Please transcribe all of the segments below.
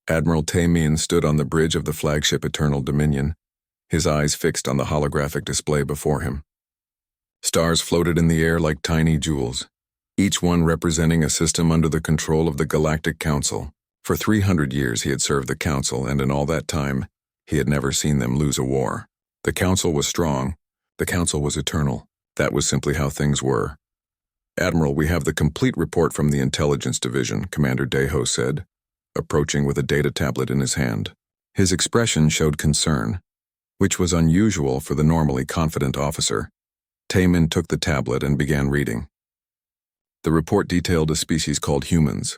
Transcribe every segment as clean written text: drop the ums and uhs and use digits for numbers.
Admiral Taemin stood on the bridge of the flagship Eternal Dominion, his eyes fixed on the holographic display before him. Stars floated in the air like tiny jewels, each one representing a system under the control of the Galactic Council. For 300 years he had served the Council, and in all that time, he had never seen them lose a war. The Council was strong. The Council was eternal. That was simply how things were. "Admiral, we have the complete report from the Intelligence Division," Commander Daeho said, approaching with a data tablet in his hand. His expression showed concern, which was unusual for the normally confident officer. Taemin took the tablet and began reading. The report detailed a species called humans,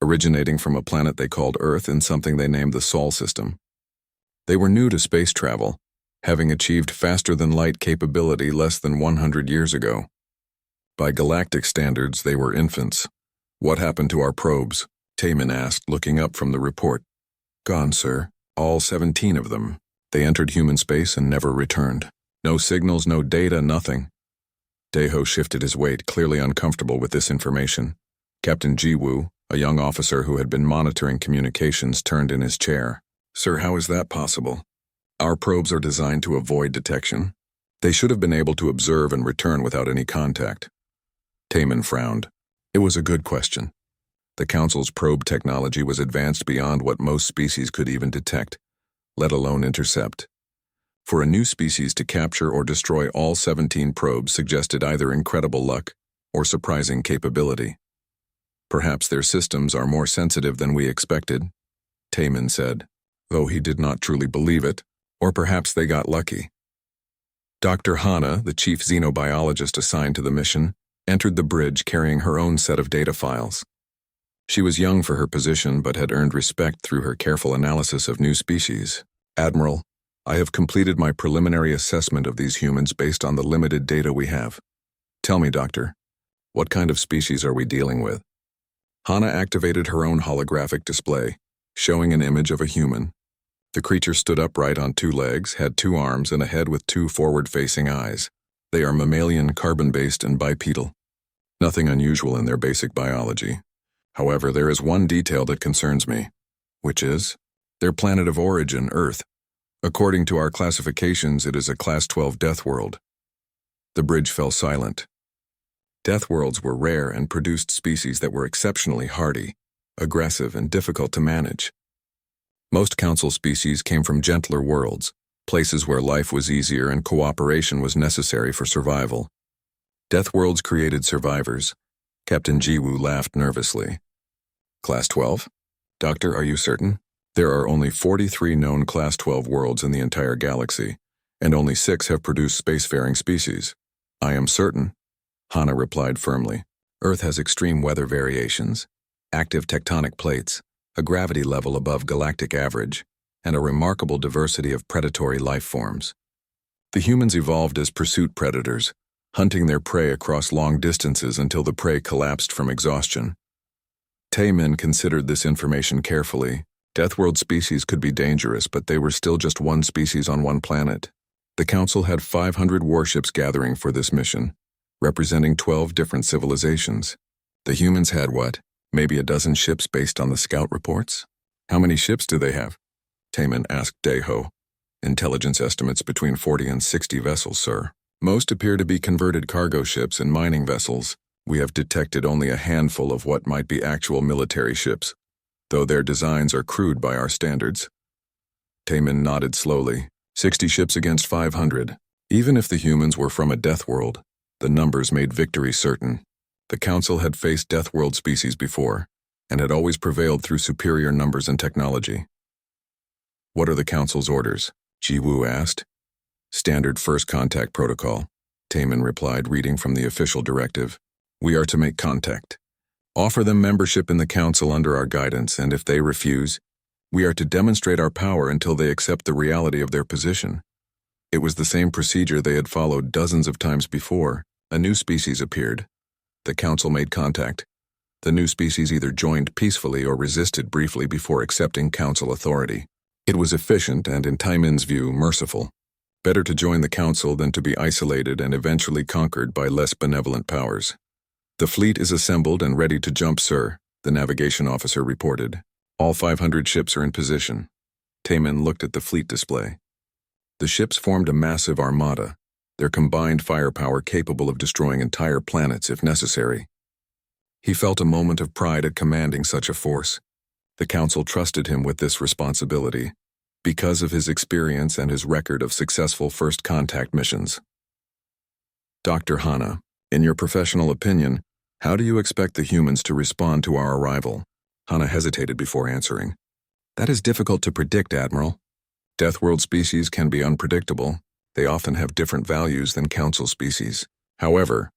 originating from a planet they called Earth in something they named the Sol system. They were new to space travel, having achieved faster-than-light capability less than 100 years ago. By galactic standards, they were infants. "What happened to our probes?" Taemin asked, looking up from the report. "Gone, sir. All 17 of them. They entered human space and never returned. No signals, no data, nothing." Daeho shifted his weight, clearly uncomfortable with this information. Captain Jiwoo, a young officer who had been monitoring communications, turned in his chair. "Sir, how is that possible? Our probes are designed to avoid detection. They should have been able to observe and return without any contact." Taemin frowned. It was a good question. The Council's probe technology was advanced beyond what most species could even detect, let alone intercept. For a new species to capture or destroy all 17 probes suggested either incredible luck or surprising capability. "Perhaps their systems are more sensitive than we expected," Taemin said, though he did not truly believe it, or perhaps they got lucky. Dr. Hana, the chief xenobiologist assigned to the mission, entered the bridge carrying her own set of data files. She was young for her position but had earned respect through her careful analysis of new species. "Admiral, I have completed my preliminary assessment of these humans based on the limited data we have. Tell me, Doctor, what kind of species are we dealing with?" Hana activated her own holographic display, showing an image of a human. The creature stood upright on 2 legs, had 2 arms, and a head with 2 forward-facing eyes. They are mammalian, carbon-based, and bipedal. Nothing unusual in their basic biology. However, there is one detail that concerns me, which is their planet of origin, Earth. According to our classifications, it is a Class 12 death world. The bridge fell silent. Death worlds were rare and produced species that were exceptionally hardy, aggressive, and difficult to manage. Most Council species came from gentler worlds, places where life was easier and cooperation was necessary for survival. Death worlds created survivors. Captain Jiwoo laughed nervously. "Class 12? Doctor, are you certain? There are only 43 known Class 12 worlds in the entire galaxy, and only 6 have produced spacefaring species." "I am certain," Hana replied firmly. "Earth has extreme weather variations, active tectonic plates, a gravity level above galactic average, and a remarkable diversity of predatory life forms. The humans evolved as pursuit predators, hunting their prey across long distances until the prey collapsed from exhaustion." Taemin considered this information carefully. Deathworld species could be dangerous, but they were still just one species on one planet. The Council had 500 warships gathering for this mission, representing 12 different civilizations. The humans had what? Maybe a dozen ships based on the scout reports? "How many ships do they have?" Taemin asked Daeho. "Intelligence estimates between 40 and 60 vessels, sir. Most appear to be converted cargo ships and mining vessels. We have detected only a handful of what might be actual military ships, though their designs are crude by our standards." Taemin nodded slowly. 60 ships against 500. Even if the humans were from a death world, the numbers made victory certain. The Council had faced death world species before, and had always prevailed through superior numbers and technology. "What are the Council's orders?" Jiwoo asked. "Standard first contact protocol," Taemin replied, reading from the official directive. "We are to make contact. Offer them membership in the Council under our guidance, and if they refuse, we are to demonstrate our power until they accept the reality of their position." It was the same procedure they had followed dozens of times before. A new species appeared. The Council made contact. The new species either joined peacefully or resisted briefly before accepting Council authority. It was efficient and, in Taemin's view, merciful. Better to join the Council than to be isolated and eventually conquered by less benevolent powers. "The fleet is assembled and ready to jump, sir," the navigation officer reported. All 500 ships are in position. Taman looked at the fleet display. The ships formed a massive armada, their combined firepower capable of destroying entire planets if necessary. He felt a moment of pride at commanding such a force. The Council trusted him with this responsibility because of his experience and his record of successful first contact missions. Dr. Hana, in your professional opinion, how do you expect the humans to respond to our arrival? Hana hesitated before answering. That is difficult to predict, Admiral. Deathworld species can be unpredictable. They often have different values than Council species. However,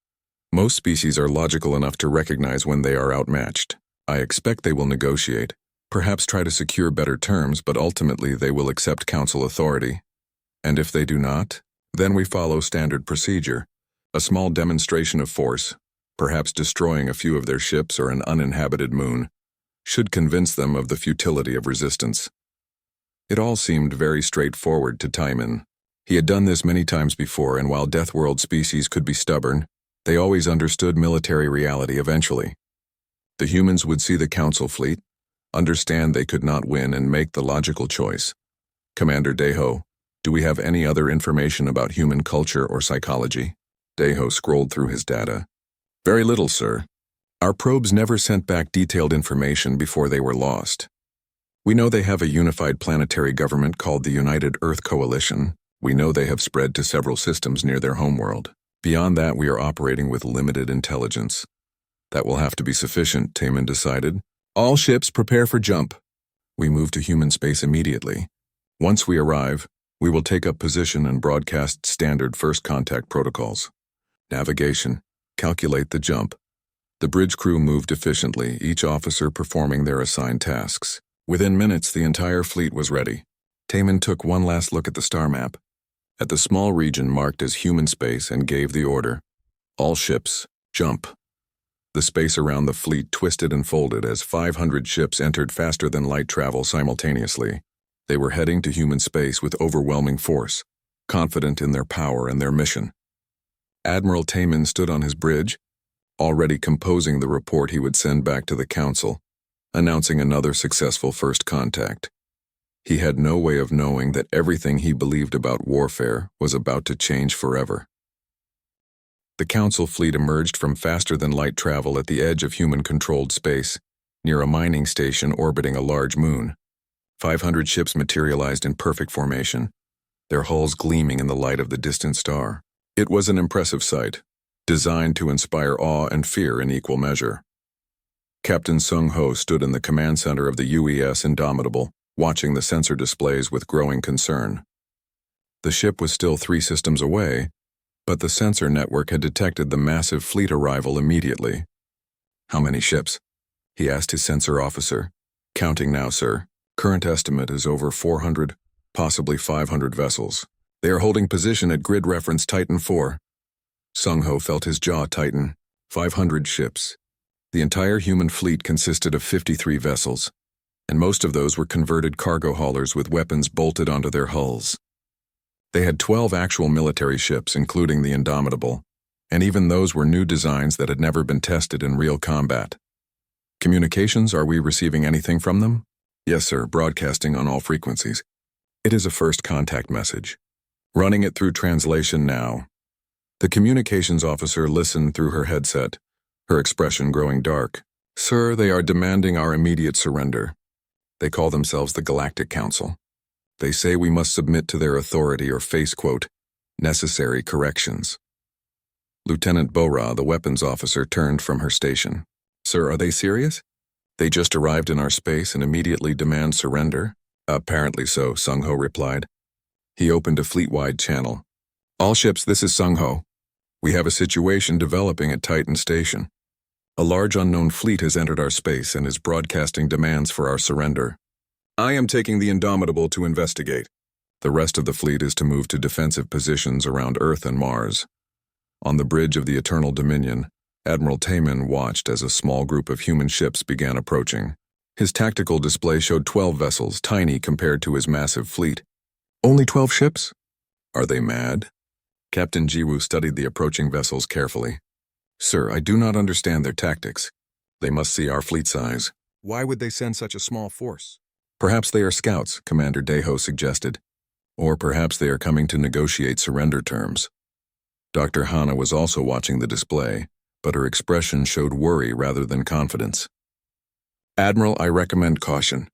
most species are logical enough to recognize when they are outmatched. I expect they will negotiate, perhaps try to secure better terms, but ultimately they will accept Council authority. And if they do not, then we follow standard procedure. A small demonstration of force, perhaps destroying a few of their ships or an uninhabited moon, should convince them of the futility of resistance. It all seemed very straightforward to Timon. He had done this many times before, and while Deathworld species could be stubborn, they always understood military reality eventually. The humans would see the Council fleet, understand they could not win, and make the logical choice. Commander Deho, do we have any other information about human culture or psychology? Deho scrolled through his data. Very little, sir. Our probes never sent back detailed information before they were lost. We know they have a unified planetary government called the United Earth Coalition. We know they have spread to several systems near their homeworld. Beyond that, we are operating with limited intelligence. That will have to be sufficient, Taman decided. All ships prepare for jump. We move to human space immediately. Once we arrive, we will take up position and broadcast standard first contact protocols. Navigation. Calculate the jump. The bridge crew moved efficiently, each officer performing their assigned tasks. Within minutes, the entire fleet was ready. Taman took one last look at the star map, at the small region marked as human space, and gave the order. All ships, jump. The space around the fleet twisted and folded as 500 ships entered faster than light travel simultaneously. They were heading to human space with overwhelming force, confident in their power and their mission. Admiral Taman stood on his bridge, already composing the report he would send back to the Council, announcing another successful first contact. He had no way of knowing that everything he believed about warfare was about to change forever. The Council fleet emerged from faster-than-light travel at the edge of human-controlled space, near a mining station orbiting a large moon. 500 ships materialized in perfect formation, their hulls gleaming in the light of the distant star. It was an impressive sight, designed to inspire awe and fear in equal measure. Captain Sung Ho stood in the command center of the UES Indomitable, watching the sensor displays with growing concern. The ship was still 3 systems away, but the sensor network had detected the massive fleet arrival immediately. How many ships? He asked his sensor officer. Counting now, sir. Current estimate is over 400, possibly 500 vessels. They are holding position at grid reference Titan 4. Sung Ho felt his jaw tighten. 500 ships. The entire human fleet consisted of 53 vessels, and most of those were converted cargo haulers with weapons bolted onto their hulls. They had 12 actual military ships, including the Indomitable, and even those were new designs that had never been tested in real combat. Communications, are we receiving anything from them? Yes, sir, broadcasting on all frequencies. It is a first contact message. Running it through translation now. The communications officer listened through her headset, her expression growing dark. Sir, they are demanding our immediate surrender. They call themselves the Galactic Council. They say we must submit to their authority or face, quote, necessary corrections. Lieutenant Bora, the weapons officer, turned from her station. Sir, are they serious? They just arrived in our space and immediately demand surrender? Apparently so, Sung Ho replied. He opened a fleet-wide channel. All ships, this is Sung Ho. We have a situation developing at Titan Station. A large unknown fleet has entered our space and is broadcasting demands for our surrender. I am taking the Indomitable to investigate. The rest of the fleet is to move to defensive positions around Earth and Mars. On the bridge of the Eternal Dominion, Admiral Taman watched as a small group of human ships began approaching. His tactical display showed 12 vessels, tiny compared to his massive fleet. Only 12 ships? Are they mad? Captain Jiwoo studied the approaching vessels carefully. Sir, I do not understand their tactics. They must see our fleet size. Why would they send such a small force? Perhaps they are scouts, Commander Deho suggested. Or perhaps they are coming to negotiate surrender terms. Dr. Hana was also watching the display, but her expression showed worry rather than confidence. Admiral, I recommend caution.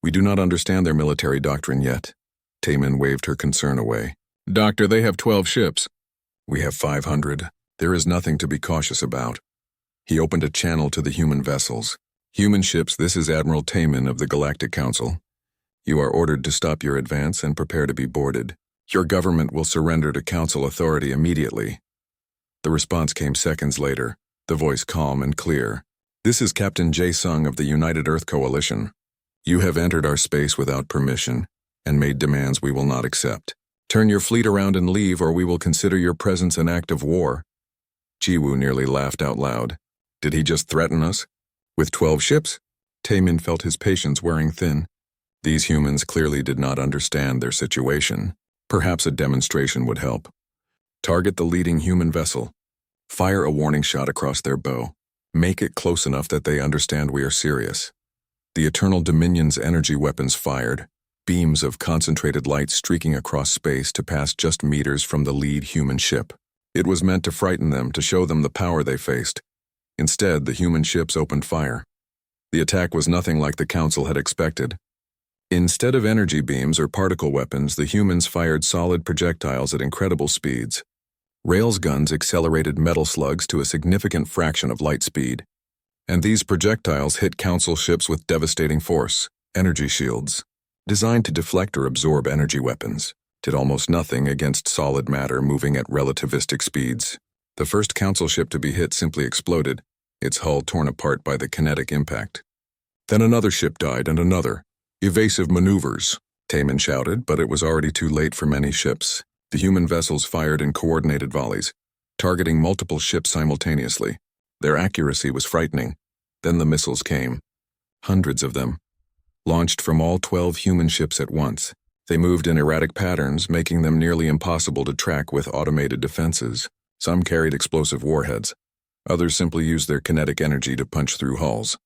We do not understand their military doctrine yet. Taemin waved her concern away. Doctor, they have 12 ships. We have 500. There is nothing to be cautious about. He opened a channel to the human vessels. Human ships, this is Admiral Taemin of the Galactic Council. You are ordered to stop your advance and prepare to be boarded. Your government will surrender to Council authority immediately. The response came seconds later, the voice calm and clear. This is Captain Jae-sung of the United Earth Coalition. You have entered our space without permission and made demands we will not accept. Turn your fleet around and leave, or we will consider your presence an act of war. Jiwoo nearly laughed out loud. Did he just threaten us? With 12 ships? Taemin felt his patience wearing thin. These humans clearly did not understand their situation. Perhaps a demonstration would help. Target the leading human vessel. Fire a warning shot across their bow. Make it close enough that they understand we are serious. The Eternal Dominion's energy weapons fired, beams of concentrated light streaking across space to pass just meters from the lead human ship. It was meant to frighten them, to show them the power they faced. Instead, the human ships opened fire. The attack was nothing like the Council had expected. Instead of energy beams or particle weapons, the humans fired solid projectiles at incredible speeds. Rails guns accelerated metal slugs to a significant fraction of light speed. And these projectiles hit Council ships with devastating force. Energy shields, designed to deflect or absorb energy weapons, did almost nothing against solid matter moving at relativistic speeds. The first Council ship to be hit simply exploded, its hull torn apart by the kinetic impact. Then another ship died, and another. Evasive maneuvers, Taemin shouted, but it was already too late for many ships. The human vessels fired in coordinated volleys, targeting multiple ships simultaneously. Their accuracy was frightening. Then the missiles came. Hundreds of them. Launched from all 12 human ships at once. They moved in erratic patterns, making them nearly impossible to track with automated defenses. Some carried explosive warheads. Others simply used their kinetic energy to punch through hulls.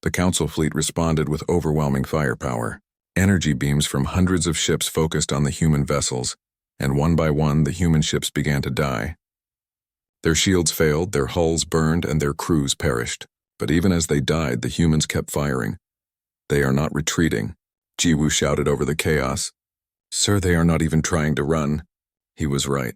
The Council fleet responded with overwhelming firepower. Energy beams from hundreds of ships focused on the human vessels, and one by one the human ships began to die. Their shields failed, their hulls burned, and their crews perished. But even as they died, the humans kept firing. They are not retreating, Jiwoo shouted over the chaos. Sir, they are not even trying to run. He was right.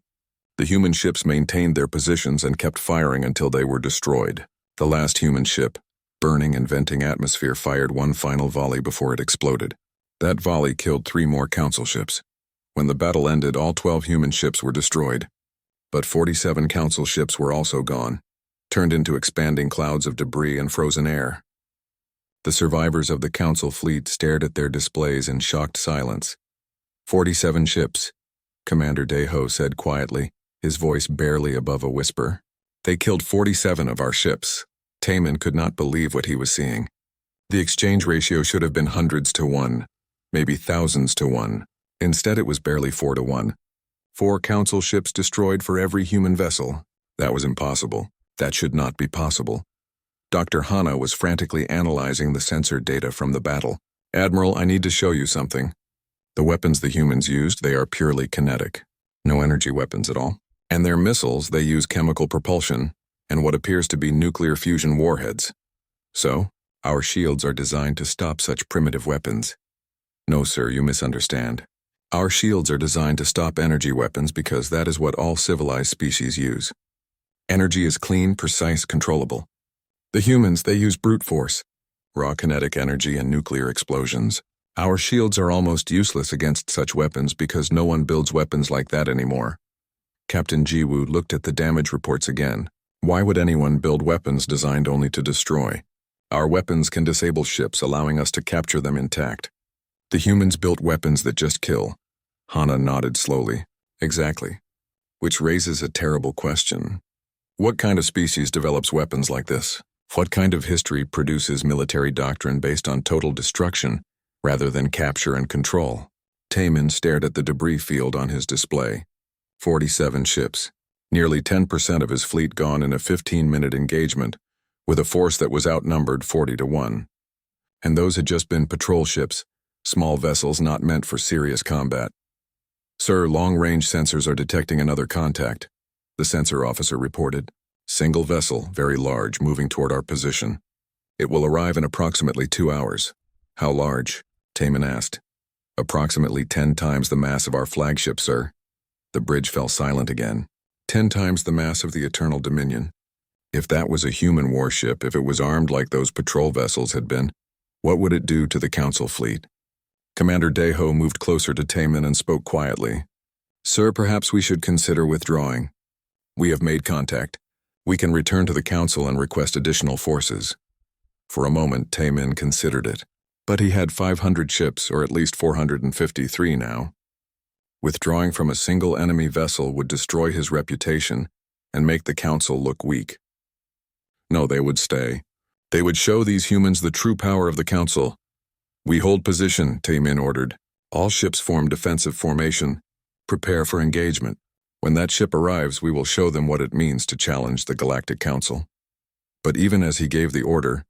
The human ships maintained their positions and kept firing until they were destroyed. The last human ship, burning and venting atmosphere, fired one final volley before it exploded. That volley killed 3 more Council ships. When the battle ended, all 12 human ships were destroyed. But 47 Council ships were also gone, turned into expanding clouds of debris and frozen air. The survivors of the Council fleet stared at their displays in shocked silence. 47 ships, Commander Deho said quietly, his voice barely above a whisper. They killed 47 of our ships. Taemin could not believe what he was seeing. The exchange ratio should have been hundreds to 1, maybe thousands to 1. Instead, it was barely 4 to 1. 4 Council ships destroyed for every human vessel. That was impossible. That should not be possible. Dr. Hana was frantically analyzing the sensor data from the battle. Admiral, I need to show you something. The weapons the humans used, they are purely kinetic. No energy weapons at all. And their missiles, they use chemical propulsion and what appears to be nuclear fusion warheads. So, our shields are designed to stop such primitive weapons. No, sir, you misunderstand. Our shields are designed to stop energy weapons because that is what all civilized species use. Energy is clean, precise, controllable. The humans, they use brute force, raw kinetic energy and nuclear explosions. Our shields are almost useless against such weapons because no one builds weapons like that anymore. Captain Jiwoo looked at the damage reports again. Why would anyone build weapons designed only to destroy? Our weapons can disable ships, allowing us to capture them intact. The humans built weapons that just kill. Hana nodded slowly. Exactly. Which raises a terrible question. What kind of species develops weapons like this? What kind of history produces military doctrine based on total destruction rather than capture and control? Taemin stared at the debris field on his display. 47 ships. Nearly 10% of his fleet gone in a 15-minute engagement, with a force that was outnumbered 40 to 1. And those had just been patrol ships, small vessels not meant for serious combat. "Sir, long-range sensors are detecting another contact," the sensor officer reported. "Single vessel, very large, moving toward our position. It will arrive in approximately 2 hours." "How large?" Taman asked. "Approximately 10 times the mass of our flagship, sir." The bridge fell silent again. 10 times the mass of the Eternal Dominion. If that was a human warship, if it was armed like those patrol vessels had been, what would it do to the Council fleet? Commander Deho moved closer to Taman and spoke quietly. "Sir, perhaps we should consider withdrawing. We have made contact. We can return to the Council and request additional forces." For a moment, Taman considered it. But he had 500 ships, or at least 453 now. Withdrawing from a single enemy vessel would destroy his reputation and make the Council look weak. No, they would stay. They would show these humans the true power of the Council. "We hold position," Taman ordered. "All ships form defensive formation. Prepare for engagement. When that ship arrives, we will show them what it means to challenge the Galactic Council." But even as he gave the order,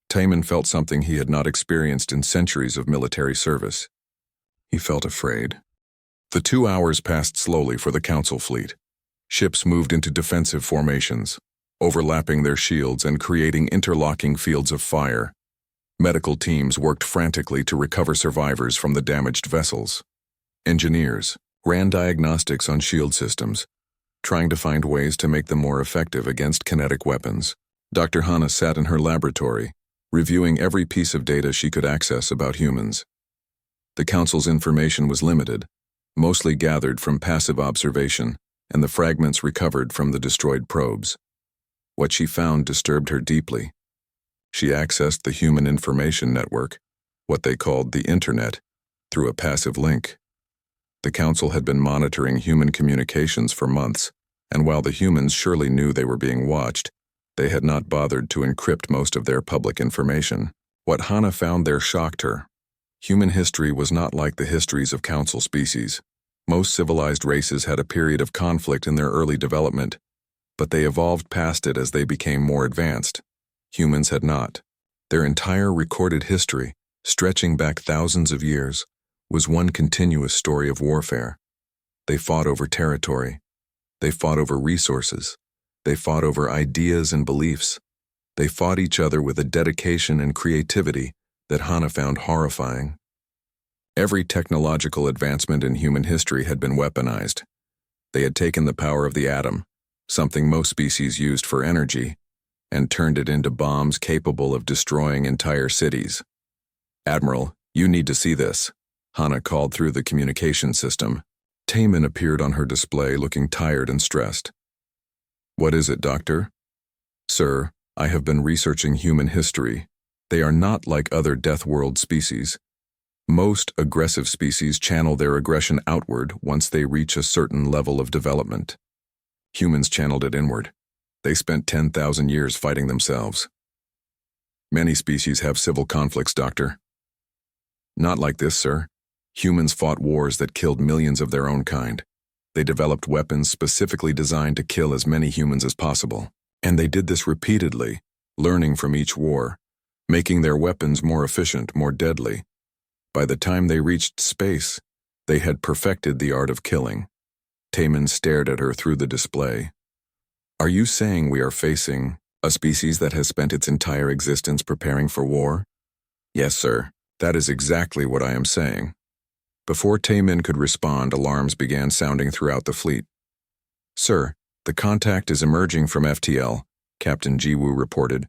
Taman felt something he had not experienced in centuries of military service. He felt afraid. The 2 hours passed slowly for the Council fleet. Ships moved into defensive formations, overlapping their shields and creating interlocking fields of fire. Medical teams worked frantically to recover survivors from the damaged vessels. Engineers ran diagnostics on shield systems, trying to find ways to make them more effective against kinetic weapons. Dr. Hana sat in her laboratory, reviewing every piece of data she could access about humans. The Council's information was limited, mostly gathered from passive observation and the fragments recovered from the destroyed probes. What she found disturbed her deeply. She accessed the Human Information Network, what they called the Internet, through a passive link. The Council had been monitoring human communications for months, and while the humans surely knew they were being watched, they had not bothered to encrypt most of their public information. What Hana found there shocked her. Human history was not like the histories of Council species. Most civilized races had a period of conflict in their early development, but they evolved past it as they became more advanced. Humans had not. Their entire recorded history, stretching back thousands of years, was one continuous story of warfare. They fought over territory. They fought over resources. They fought over ideas and beliefs. They fought each other with a dedication and creativity that Hana found horrifying. Every technological advancement in human history had been weaponized. They had taken the power of the atom, something most species used for energy, and turned it into bombs capable of destroying entire cities. "Admiral, you need to see this," Hana called through the communication system. Taman appeared on her display looking tired and stressed. "What is it, Doctor?" "Sir, I have been researching human history. They are not like other Death World species. Most aggressive species channel their aggression outward once they reach a certain level of development. Humans channeled it inward. They spent 10,000 years fighting themselves. Many species have civil conflicts, Doctor." "Not like this, sir. Humans fought wars that killed millions of their own kind. They developed weapons specifically designed to kill as many humans as possible. And they did this repeatedly, learning from each war, making their weapons more efficient, more deadly. By the time they reached space, they had perfected the art of killing." Taman stared at her through the display. "Are you saying we are facing a species that has spent its entire existence preparing for war?" "Yes, sir. That is exactly what I am saying." Before Taman could respond, alarms began sounding throughout the fleet. "Sir, the contact is emerging from FTL," Captain Jiwoo reported.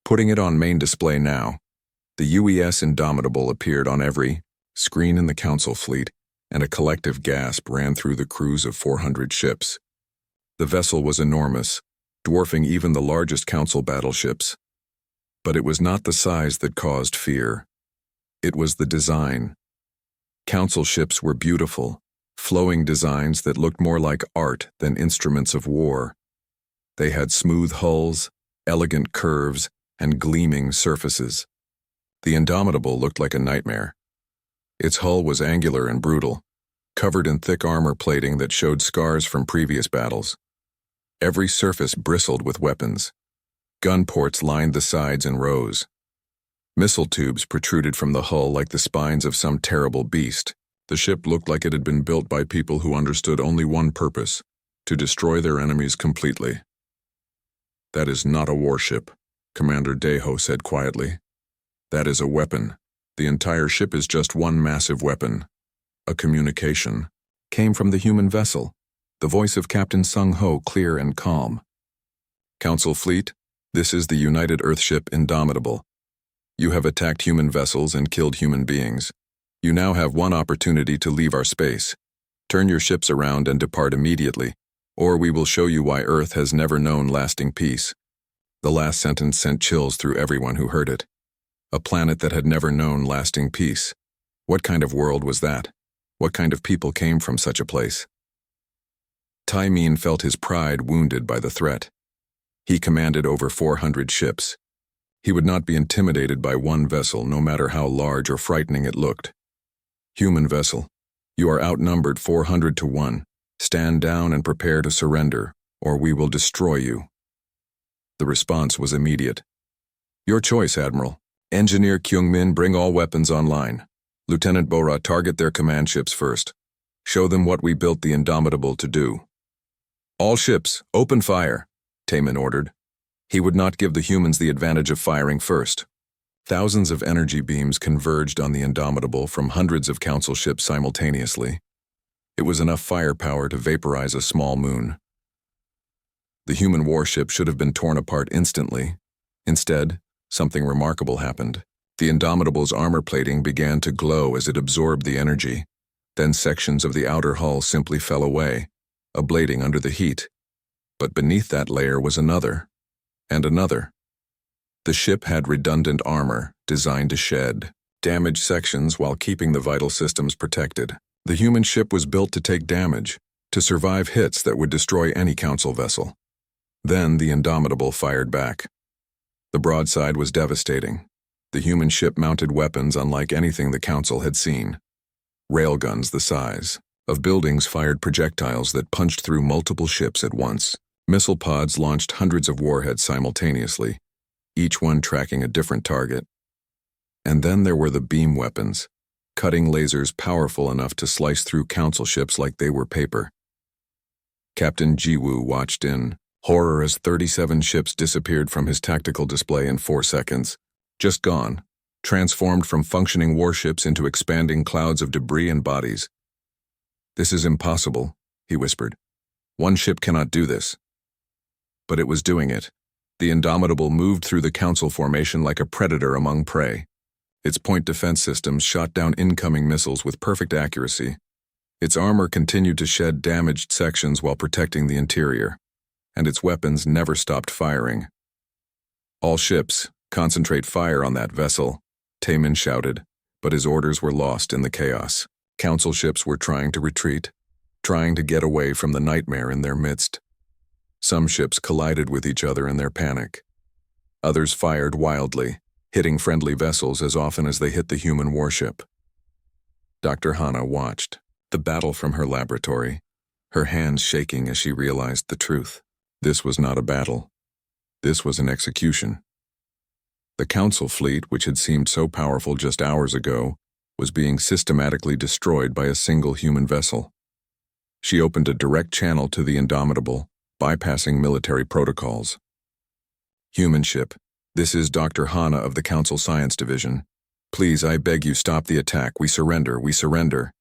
"Putting it on main display now." The UES Indomitable appeared on every screen in the Council fleet, and a collective gasp ran through the crews of 400 ships. The vessel was enormous, dwarfing even the largest Council battleships. But it was not the size that caused fear. It was the design. Council ships were beautiful, flowing designs that looked more like art than instruments of war. They had smooth hulls, elegant curves, and gleaming surfaces. The Indomitable looked like a nightmare. Its hull was angular and brutal, covered in thick armor plating that showed scars from previous battles. Every surface bristled with weapons. Gun ports lined the sides in rows. Missile tubes protruded from the hull like the spines of some terrible beast. The ship looked like it had been built by people who understood only one purpose: to destroy their enemies completely. "That is not a warship," Commander Deho said quietly. "That is a weapon. The entire ship is just one massive weapon." A communication came from the human vessel, the voice of Captain Sung Ho clear and calm. "Council Fleet, this is the United Earthship Indomitable. You have attacked human vessels and killed human beings. You now have one opportunity to leave our space. Turn your ships around and depart immediately, or we will show you why Earth has never known lasting peace." The last sentence sent chills through everyone who heard it. A planet that had never known lasting peace. What kind of world was that? What kind of people came from such a place? Tai Min felt his pride wounded by the threat. He commanded over 400 ships. He would not be intimidated by one vessel, no matter how large or frightening it looked. "Human vessel, you are outnumbered 400 to 1. Stand down and prepare to surrender, or we will destroy you." The response was immediate. "Your choice, Admiral. Engineer Kyung-min, bring all weapons online. Lieutenant Bora, target their command ships first. Show them what we built the Indomitable to do." "All ships, open fire," Taemin ordered. He would not give the humans the advantage of firing first. Thousands of energy beams converged on the Indomitable from hundreds of council ships simultaneously. It was enough firepower to vaporize a small moon. The human warship should have been torn apart instantly. Instead, something remarkable happened. The Indomitable's armor plating began to glow as it absorbed the energy. Then sections of the outer hull simply fell away, ablating under the heat. But beneath that layer was another, and another. The ship had redundant armor, designed to shed damaged sections while keeping the vital systems protected. The human ship was built to take damage, to survive hits that would destroy any council vessel. Then the Indomitable fired back. The broadside was devastating. The human ship mounted weapons unlike anything the council had seen. Railguns the size of buildings fired projectiles that punched through multiple ships at once. Missile pods launched hundreds of warheads simultaneously, each one tracking a different target. And then there were the beam weapons, cutting lasers powerful enough to slice through council ships like they were paper. Captain Jiwoo watched in horror as 37 ships disappeared from his tactical display in 4 seconds. Just gone, transformed from functioning warships into expanding clouds of debris and bodies. "This is impossible," he whispered. "One ship cannot do this." But it was doing it. The Indomitable moved through the council formation like a predator among prey. Its point defense systems shot down incoming missiles with perfect accuracy. Its armor continued to shed damaged sections while protecting the interior, and its weapons never stopped firing. "All ships, concentrate fire on that vessel," Taemin shouted, but his orders were lost in the chaos. Council ships were trying to retreat, trying to get away from the nightmare in their midst. Some ships collided with each other in their panic. Others fired wildly, hitting friendly vessels as often as they hit the human warship. Dr. Hana watched the battle from her laboratory, her hands shaking as she realized the truth. This was not a battle. This was an execution. The council fleet, which had seemed so powerful just hours ago, was being systematically destroyed by a single human vessel. She opened a direct channel to the Indomitable, bypassing military protocols. "Human ship, this is Dr. Hana of the Council Science Division. Please, I beg you, stop the attack. We surrender, we surrender."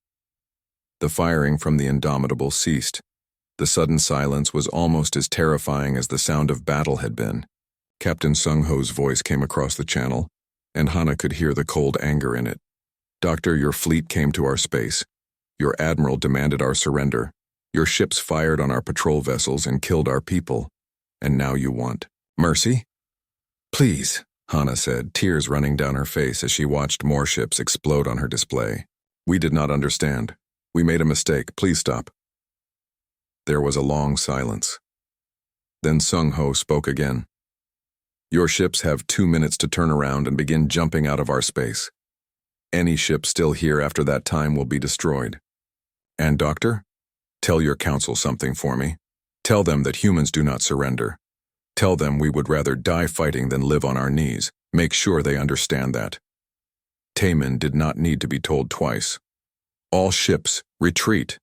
The firing from the Indomitable ceased. The sudden silence was almost as terrifying as the sound of battle had been. Captain Sung Ho's voice came across the channel, and Hana could hear the cold anger in it. "Doctor, your fleet came to our space. Your admiral demanded our surrender. Your ships fired on our patrol vessels and killed our people. And now you want mercy?" "Please," Hana said, tears running down her face as she watched more ships explode on her display. "We did not understand. We made a mistake. Please stop." There was a long silence. Then Sung Ho spoke again. "Your ships have 2 minutes to turn around and begin jumping out of our space. Any ship still here after that time will be destroyed. And Doctor, tell your council something for me. Tell them that humans do not surrender. Tell them we would rather die fighting than live on our knees. Make sure they understand that. Taman did not need to be told twice. All ships, retreat!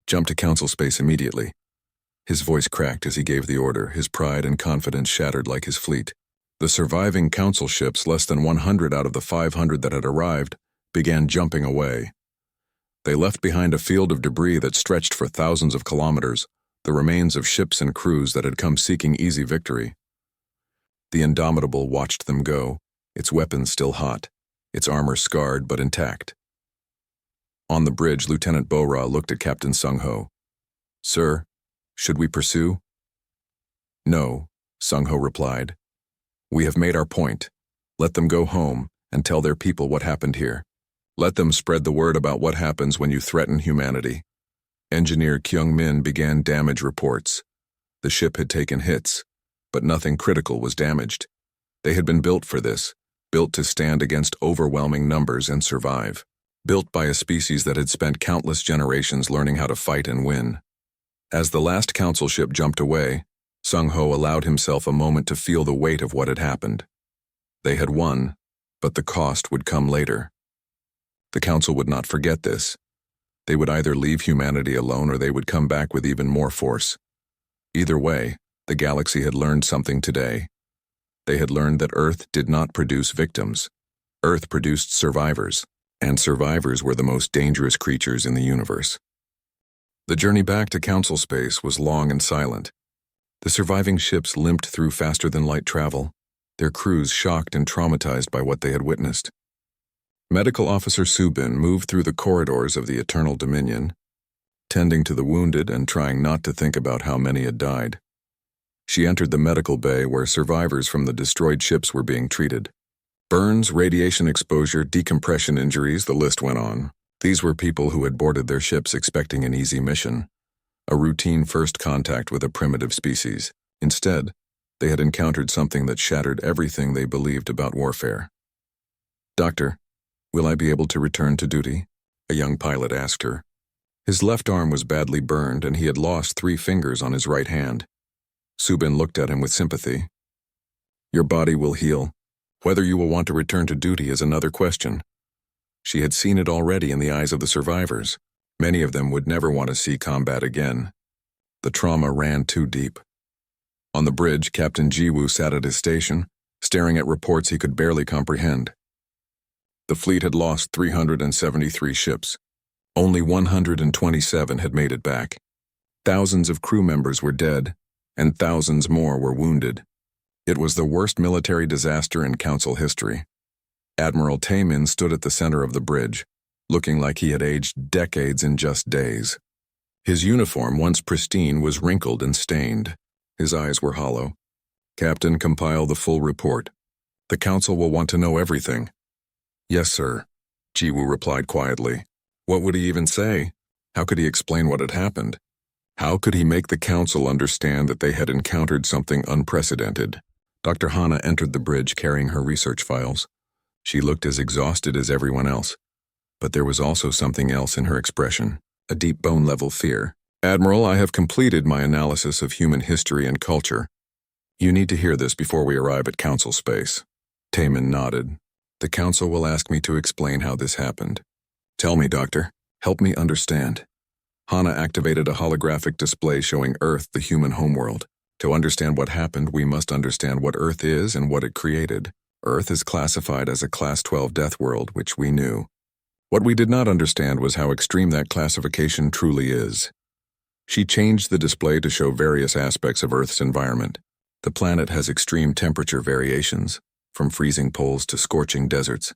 Jump to council space immediately. His voice cracked as he gave the order, his pride and confidence shattered like his fleet. The surviving council ships, less than 100 out of the 500 that had arrived, began jumping away. They left behind a field of debris that stretched for thousands of kilometers, the remains of ships and crews that had come seeking easy victory. The Indomitable watched them go, its weapons still hot, its armor scarred but intact. On the bridge, Lieutenant Bo-Ra looked at Captain Sung-Ho. "Sir, should we pursue?" "No," Sung-Ho replied. "We have made our point. Let them go home and tell their people what happened here. Let them spread the word about what happens when you threaten humanity." Engineer Kyung-min began damage reports. The ship had taken hits, but nothing critical was damaged. They had been built for this, built to stand against overwhelming numbers and survive. Built by a species that had spent countless generations learning how to fight and win. As the last council ship jumped away, Sung-Ho allowed himself a moment to feel the weight of what had happened. They had won, but the cost would come later. The council would not forget this. They would either leave humanity alone or they would come back with even more force. Either way, the galaxy had learned something today. They had learned that Earth did not produce victims. Earth produced survivors, and survivors were the most dangerous creatures in the universe. The journey back to council space was long and silent. The surviving ships limped through faster than light travel, their crews shocked and traumatized by what they had witnessed. Medical Officer Subin moved through the corridors of the Eternal Dominion, tending to the wounded and trying not to think about how many had died. She entered the medical bay where survivors from the destroyed ships were being treated. Burns, radiation exposure, decompression injuries, the list went on. These were people who had boarded their ships expecting an easy mission, a routine first contact with a primitive species. Instead, they had encountered something that shattered everything they believed about warfare. "Doctor, will I be able to return to duty?" a young pilot asked her. His left arm was badly burned and he had lost 3 fingers on his right hand. Subin looked at him with sympathy. "Your body will heal. Whether you will want to return to duty is another question." She had seen it already in the eyes of the survivors. Many of them would never want to see combat again. The trauma ran too deep. On the bridge, Captain Jiwoo sat at his station, staring at reports he could barely comprehend. The fleet had lost 373 ships. Only 127 had made it back. Thousands of crew members were dead, and thousands more were wounded. It was the worst military disaster in Council history. Admiral Taemin stood at the center of the bridge, looking like he had aged decades in just days. His uniform, once pristine, was wrinkled and stained. His eyes were hollow. "Captain, compile the full report. The Council will want to know everything." "Yes, sir," Jiwoo replied quietly. What would he even say? How could he explain what had happened? How could he make the Council understand that they had encountered something unprecedented? Dr. Hana entered the bridge carrying her research files. She looked as exhausted as everyone else. But there was also something else in her expression, a deep bone-level fear. "Admiral, I have completed my analysis of human history and culture. You need to hear this before we arrive at Council space." Taemin nodded. "The Council will ask me to explain how this happened." "Tell me, Doctor. Help me understand." Hana activated a holographic display showing Earth, the human homeworld. To understand what happened, we must understand what Earth is and what it created. Earth is classified as a Class 12 death world, which we knew. What we did not understand was how extreme that classification truly is. She changed the display to show various aspects of Earth's environment. The planet has extreme temperature variations, from freezing poles to scorching deserts.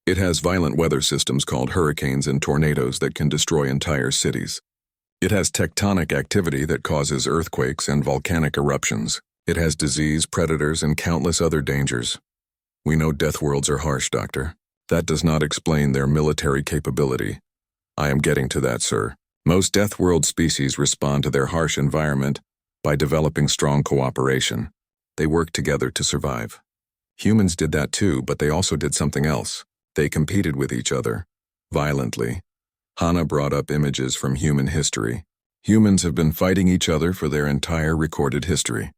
It has violent weather systems called hurricanes and tornadoes that can destroy entire cities. It has tectonic activity that causes earthquakes and volcanic eruptions. It has disease, predators, and countless other dangers. We know death worlds are harsh, Doctor. That does not explain their military capability. I am getting to that, sir. Most death world species respond to their harsh environment by developing strong cooperation. They work together to survive. Humans did that too, but they also did something else. They competed with each other, violently. Hana brought up images from human history. Humans have been fighting each other for their entire recorded history.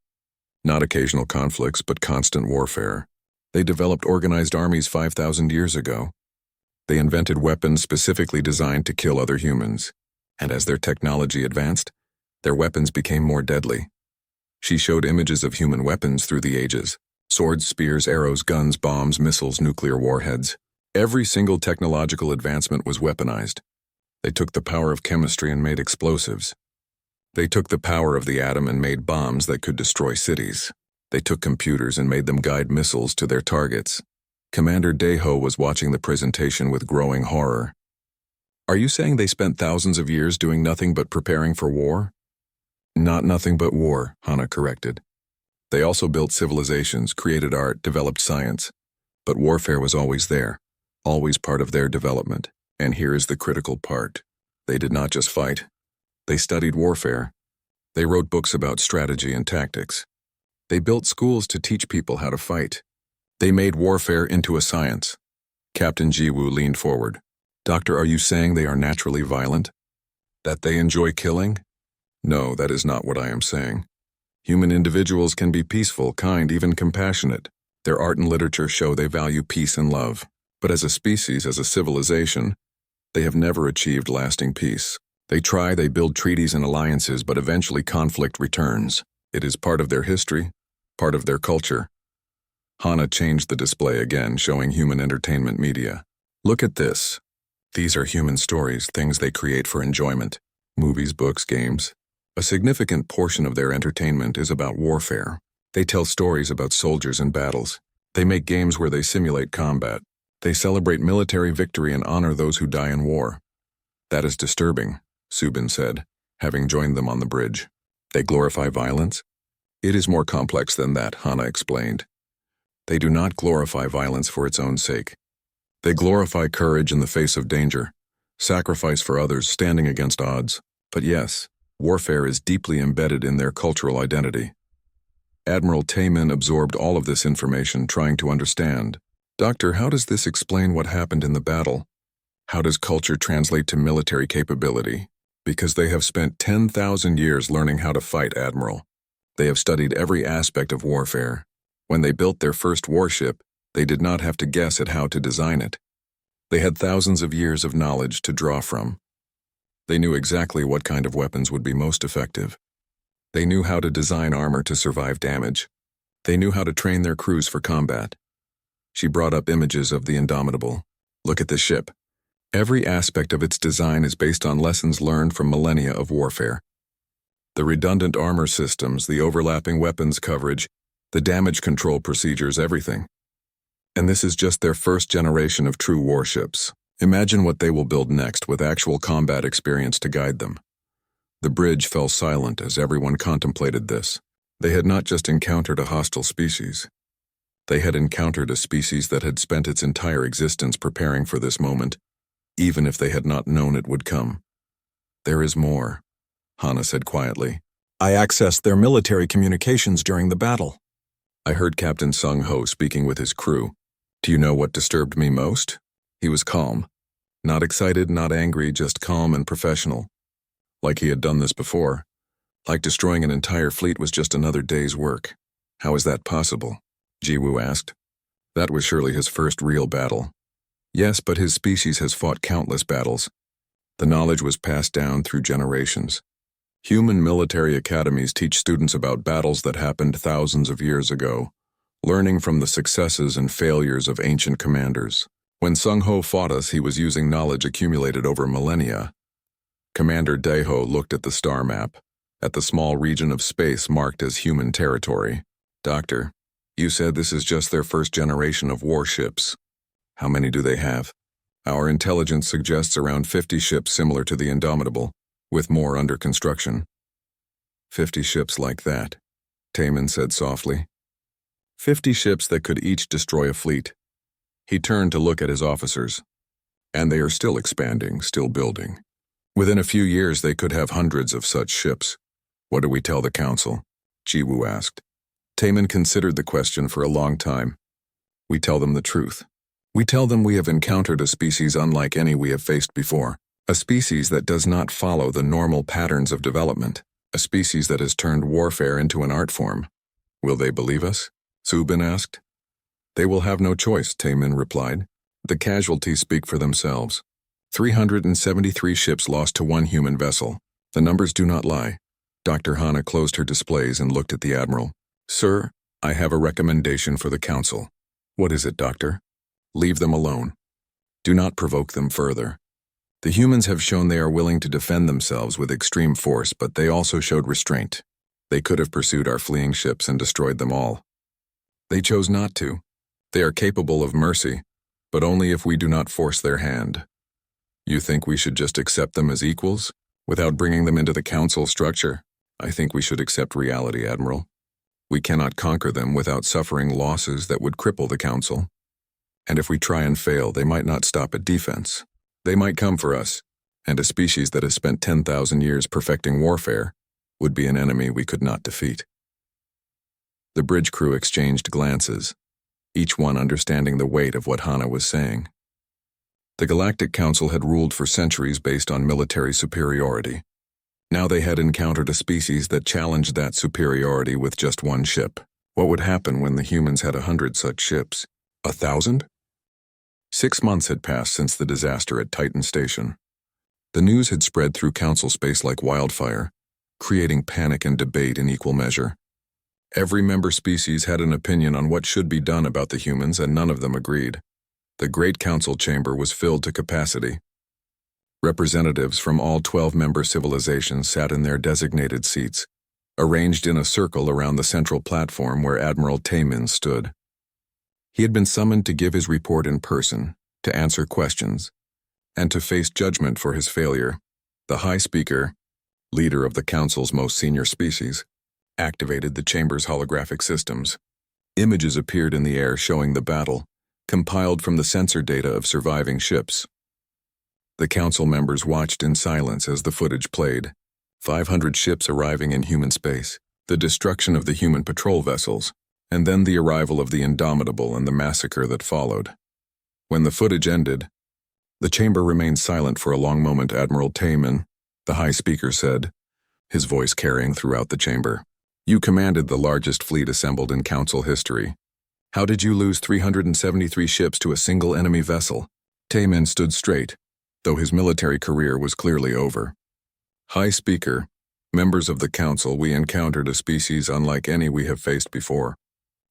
Not occasional conflicts, but constant warfare. They developed organized armies 5,000 years ago. They invented weapons specifically designed to kill other humans. And as their technology advanced, their weapons became more deadly. She showed images of human weapons through the ages: swords, spears, arrows, guns, bombs, missiles, nuclear warheads. Every single technological advancement was weaponized. They took the power of chemistry and made explosives. They took the power of the atom and made bombs that could destroy cities. They took computers and made them guide missiles to their targets. Commander Deho was watching the presentation with growing horror. Are you saying they spent thousands of years doing nothing but preparing for war? Not nothing but war, Hana corrected. They also built civilizations, created art, developed science. But warfare was always there, always part of their development. And here is the critical part. They did not just fight. They studied warfare. They wrote books about strategy and tactics. They built schools to teach people how to fight. They made warfare into a science. Captain Jiwoo leaned forward. Doctor, are you saying they are naturally violent? That they enjoy killing? No, that is not what I am saying. Human individuals can be peaceful, kind, even compassionate. Their art and literature show they value peace and love. But as a species, as a civilization, they have never achieved lasting peace. They try, they build treaties and alliances, but eventually conflict returns. It is part of their history, part of their culture. Hana changed the display again, showing human entertainment media. Look at this. These are human stories, things they create for enjoyment. Movies, books, games. A significant portion of their entertainment is about warfare. They tell stories about soldiers and battles. They make games where they simulate combat. They celebrate military victory and honor those who die in war. That is disturbing, Subin said, having joined them on the bridge. They glorify violence? It is more complex than that, Hana explained. They do not glorify violence for its own sake. They glorify courage in the face of danger, sacrifice for others, standing against odds. But yes, warfare is deeply embedded in their cultural identity. Admiral Taemin absorbed all of this information, trying to understand. Doctor, how does this explain what happened in the battle? How does culture translate to military capability? Because they have spent 10,000 years learning how to fight, Admiral. They have studied every aspect of warfare. When they built their first warship, they did not have to guess at how to design it. They had thousands of years of knowledge to draw from. They knew exactly what kind of weapons would be most effective. They knew how to design armor to survive damage. They knew how to train their crews for combat. She brought up images of the Indomitable. Look at this ship. Every aspect of its design is based on lessons learned from millennia of warfare. The redundant armor systems, the overlapping weapons coverage, the damage control procedures, everything. And this is just their first generation of true warships. Imagine what they will build next with actual combat experience to guide them. The bridge fell silent as everyone contemplated this. They had not just encountered a hostile species. They had encountered a species that had spent its entire existence preparing for this moment, even if they had not known it would come. There is more, Hana said quietly. I accessed their military communications during the battle. I heard Captain Sung-ho speaking with his crew. Do you know what disturbed me most? He was calm. Not excited, not angry, just calm and professional. Like he had done this before. Like destroying an entire fleet was just another day's work. How is that possible? Jiwoo asked. That was surely his first real battle. Yes, but his species has fought countless battles. The knowledge was passed down through generations. Human military academies teach students about battles that happened thousands of years ago, learning from the successes and failures of ancient commanders. When Sung-ho fought us, he was using knowledge accumulated over millennia. Commander Daeho looked at the star map, at the small region of space marked as human territory. Doctor, you said this is just their first generation of warships. How many do they have? Our intelligence suggests around 50 ships similar to the Indomitable, with more under construction. 50 ships like that, Taemin said softly. 50 ships that could each destroy a fleet. He turned to look at his officers. And they are still expanding, still building. Within a few years they could have hundreds of such ships. What do we tell the council? Jiwoo asked. Taemin considered the question for a long time. We tell them the truth. We tell them we have encountered a species unlike any we have faced before. A species that does not follow the normal patterns of development. A species that has turned warfare into an art form. Will they believe us? Subin asked. They will have no choice, Taemin replied. The casualties speak for themselves. 373 ships lost to one human vessel. The numbers do not lie. Dr. Hana closed her displays and looked at the Admiral. Sir, I have a recommendation for the Council. What is it, Doctor? Leave them alone. Do not provoke them further. The humans have shown they are willing to defend themselves with extreme force, but they also showed restraint. They could have pursued our fleeing ships and destroyed them all. They chose not to. They are capable of mercy, but only if we do not force their hand. You think we should just accept them as equals, without bringing them into the Council structure? I think we should accept reality, Admiral. We cannot conquer them without suffering losses that would cripple the Council. And if we try and fail, they might not stop at defense. They might come for us, and a species that has spent 10,000 years perfecting warfare would be an enemy we could not defeat. The bridge crew exchanged glances, each one understanding the weight of what Hana was saying. The Galactic Council had ruled for centuries based on military superiority. Now they had encountered a species that challenged that superiority with just one ship. What would happen when the humans had 100 such ships? 1,000? 6 months had passed since the disaster at Titan Station. The news had spread through Council space like wildfire, creating panic and debate in equal measure. Every member species had an opinion on what should be done about the humans, and none of them agreed. The Great Council chamber was filled to capacity. Representatives from all 12-member civilizations sat in their designated seats, arranged in a circle around the central platform where Admiral Taemin stood. He had been summoned to give his report in person, to answer questions, and to face judgment for his failure. The High Speaker, leader of the Council's most senior species, activated the chamber's holographic systems. Images appeared in the air showing the battle, compiled from the sensor data of surviving ships. The Council members watched in silence as the footage played. 500 ships arriving in human space, the destruction of the human patrol vessels, and then the arrival of the Indomitable and the massacre that followed. When the footage ended, the chamber remained silent for a long moment. Admiral Taemin, the High Speaker, said, his voice carrying throughout the chamber. You commanded the largest fleet assembled in Council history. How did you lose 373 ships to a single enemy vessel? Taemin stood straight, though his military career was clearly over. High Speaker, members of the Council, we encountered a species unlike any we have faced before.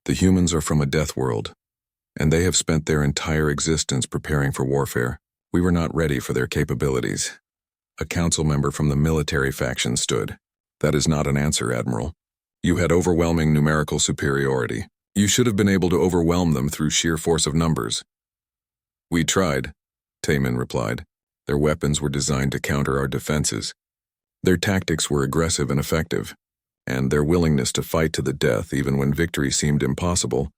The humans are from a death world, and they have spent their entire existence preparing for warfare. We were not ready for their capabilities. A Council member from the military faction stood. That is not an answer, Admiral. You had overwhelming numerical superiority. You should have been able to overwhelm them through sheer force of numbers. We tried, Taemin replied. Their weapons were designed to counter our defenses. Their tactics were aggressive and effective, and their willingness to fight to the death even when victory seemed impossible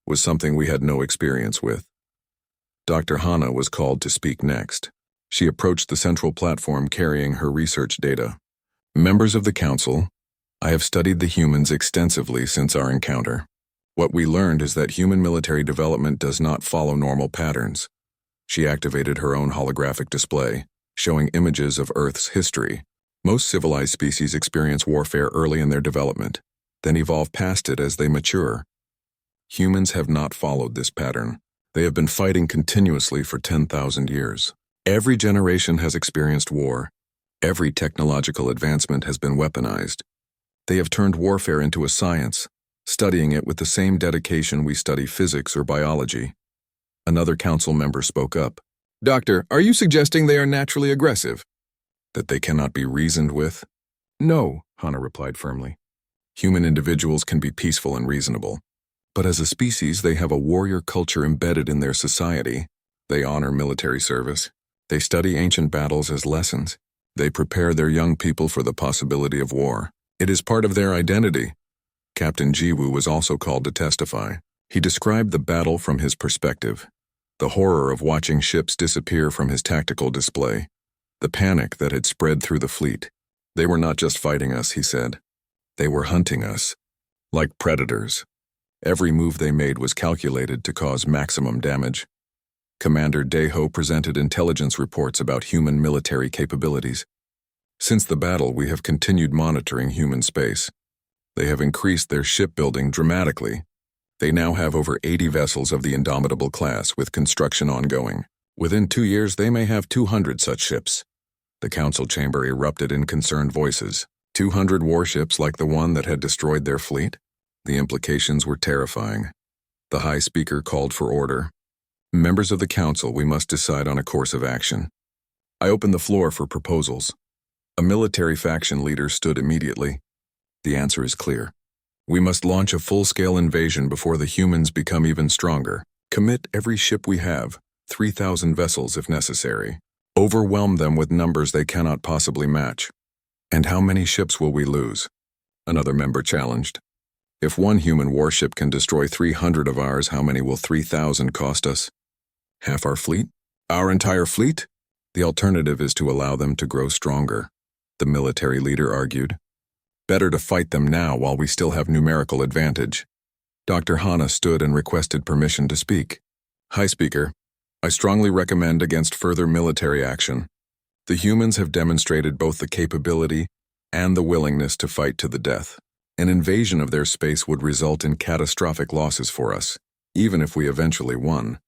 was something we had no experience with. Dr. Hana was called to speak next. She approached the central platform carrying her research data. Members of the Council, I have studied the humans extensively since our encounter. What we learned is that human military development does not follow normal patterns. She activated her own holographic display, showing images of Earth's history. Most civilized species experience warfare early in their development, then evolve past it as they mature. Humans have not followed this pattern. They have been fighting continuously for 10,000 years. Every generation has experienced war. Every technological advancement has been weaponized. They have turned warfare into a science, studying it with the same dedication we study physics or biology. Another Council member spoke up. Doctor, are you suggesting they are naturally aggressive? That they cannot be reasoned with? No, Hana replied firmly. Human individuals can be peaceful and reasonable. But as a species, they have a warrior culture embedded in their society. They honor military service. They study ancient battles as lessons. They prepare their young people for the possibility of war. It is part of their identity. Captain Jiwoo was also called to testify. He described the battle from his perspective. The horror of watching ships disappear from his tactical display. The panic that had spread through the fleet. They were not just fighting us, he said. They were hunting us. Like predators. Every move they made was calculated to cause maximum damage. Commander Daeho presented intelligence reports about human military capabilities. Since the battle, we have continued monitoring human space. They have increased their shipbuilding dramatically. They now have over 80 vessels of the Indomitable class with construction ongoing. Within 2 years, they may have 200 such ships. The council chamber erupted in concerned voices. 200 warships like the one that had destroyed their fleet? The implications were terrifying. The High Speaker called for order. Members of the council, we must decide on a course of action. I opened the floor for proposals. A military faction leader stood immediately. The answer is clear. We must launch a full-scale invasion before the humans become even stronger. Commit every ship we have, 3,000 vessels if necessary. Overwhelm them with numbers they cannot possibly match. And how many ships will we lose? Another member challenged. If one human warship can destroy 300 of ours, how many will 3,000 cost us? Half our fleet? Our entire fleet? The alternative is to allow them to grow stronger, the military leader argued. Better to fight them now while we still have numerical advantage. Dr. Hana stood and requested permission to speak. High Speaker, I strongly recommend against further military action. The humans have demonstrated both the capability and the willingness to fight to the death. An invasion of their space would result in catastrophic losses for us, even if we eventually won.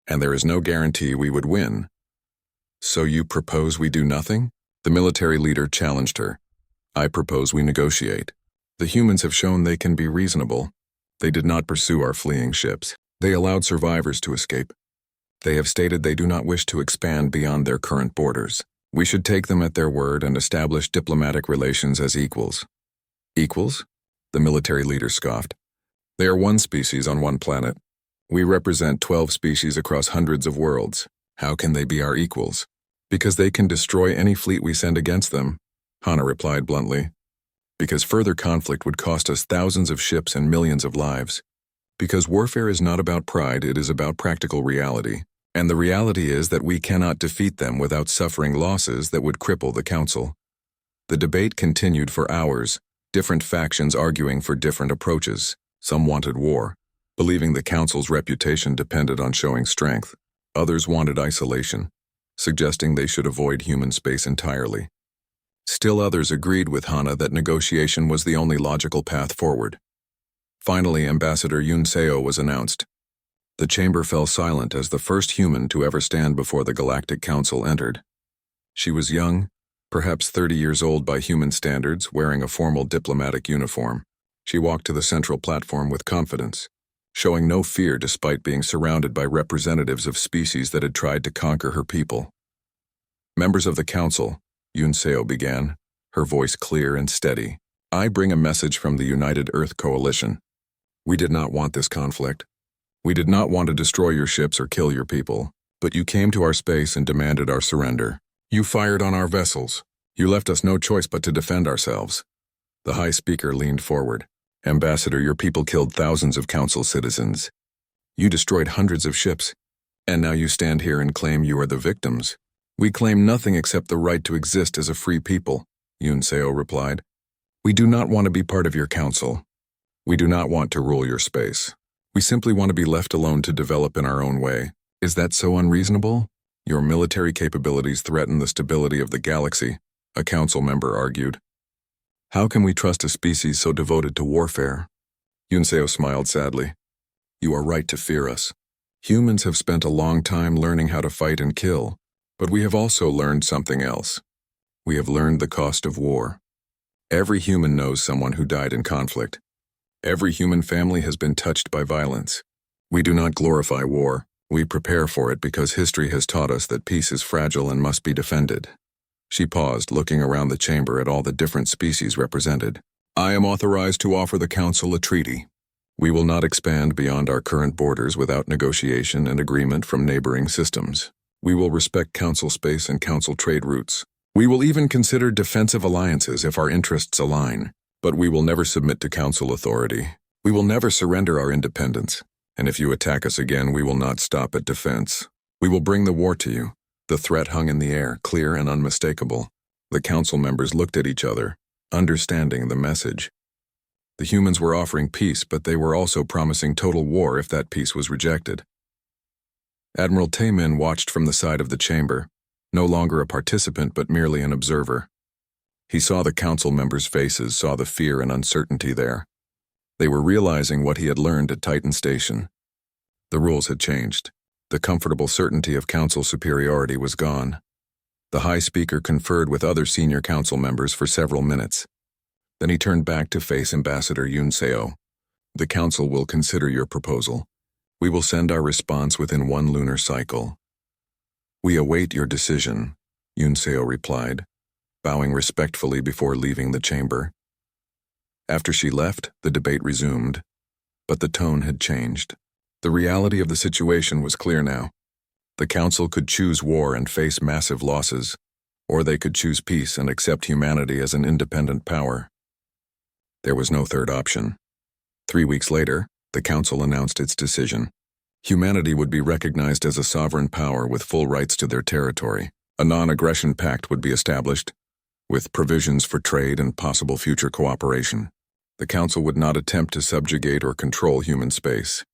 And there is no guarantee we would win. So you propose we do nothing? The military leader challenged her. I propose we negotiate. The humans have shown they can be reasonable. They did not pursue our fleeing ships. They allowed survivors to escape. They have stated they do not wish to expand beyond their current borders. We should take them at their word and establish diplomatic relations as equals. Equals? The military leader scoffed. They are one species on one planet. We represent 12 species across hundreds of worlds. How can they be our equals? Because they can destroy any fleet we send against them, Hana replied bluntly. Because further conflict would cost us thousands of ships and millions of lives. Because warfare is not about pride, it is about practical reality. And the reality is that we cannot defeat them without suffering losses that would cripple the council. The debate continued for hours, different factions arguing for different approaches. Some wanted war, believing the council's reputation depended on showing strength. Others wanted isolation, suggesting they should avoid human space entirely. Still others agreed with Hana that negotiation was the only logical path forward. Finally, Ambassador Yun Seo was announced. The chamber fell silent as the first human to ever stand before the Galactic Council entered. She was young, perhaps 30 years old by human standards, wearing a formal diplomatic uniform. She walked to the central platform with confidence, showing no fear despite being surrounded by representatives of species that had tried to conquer her people. Members of the council, Yun Seo began, her voice clear and steady. I bring a message from the United Earth Coalition. We did not want this conflict. We did not want to destroy your ships or kill your people, but you came to our space and demanded our surrender. You fired on our vessels. You left us no choice but to defend ourselves. The High Speaker leaned forward. Ambassador, your people killed thousands of council citizens. You destroyed hundreds of ships, and now you stand here and claim you are the victims. We claim nothing except the right to exist as a free people, Yun Seo replied. We do not want to be part of your council. We do not want to rule your space. We simply want to be left alone to develop in our own way. Is that so unreasonable? Your military capabilities threaten the stability of the galaxy, a council member argued. How can we trust a species so devoted to warfare? Yun Seo smiled sadly. You are right to fear us. Humans have spent a long time learning how to fight and kill, but we have also learned something else. We have learned the cost of war. Every human knows someone who died in conflict. Every human family has been touched by violence. We do not glorify war. We prepare for it because history has taught us that peace is fragile and must be defended. She paused, looking around the chamber at all the different species represented. I am authorized to offer the Council a treaty. We will not expand beyond our current borders without negotiation and agreement from neighboring systems. We will respect Council space and Council trade routes. We will even consider defensive alliances if our interests align. But we will never submit to Council authority. We will never surrender our independence. And if you attack us again, we will not stop at defense. We will bring the war to you. The threat hung in the air, clear and unmistakable. The council members looked at each other, understanding the message. The humans were offering peace, but they were also promising total war if that peace was rejected. Admiral Taemin watched from the side of the chamber, no longer a participant but merely an observer. He saw the council members' faces, saw the fear and uncertainty there. They were realizing what he had learned at Titan Station. The rules had changed. The comfortable certainty of council superiority was gone. The High Speaker conferred with other senior council members for several minutes. Then he turned back to face Ambassador Yunseo. The council will consider your proposal. We will send our response within 1 lunar cycle. We await your decision, Yunseo replied, bowing respectfully before leaving the chamber. After she left, the debate resumed, but the tone had changed. The reality of the situation was clear now. The council could choose war and face massive losses, or they could choose peace and accept humanity as an independent power. There was no third option. 3 weeks later, the council announced its decision. Humanity would be recognized as a sovereign power with full rights to their territory. A non-aggression pact would be established, with provisions for trade and possible future cooperation. The council would not attempt to subjugate or control human space.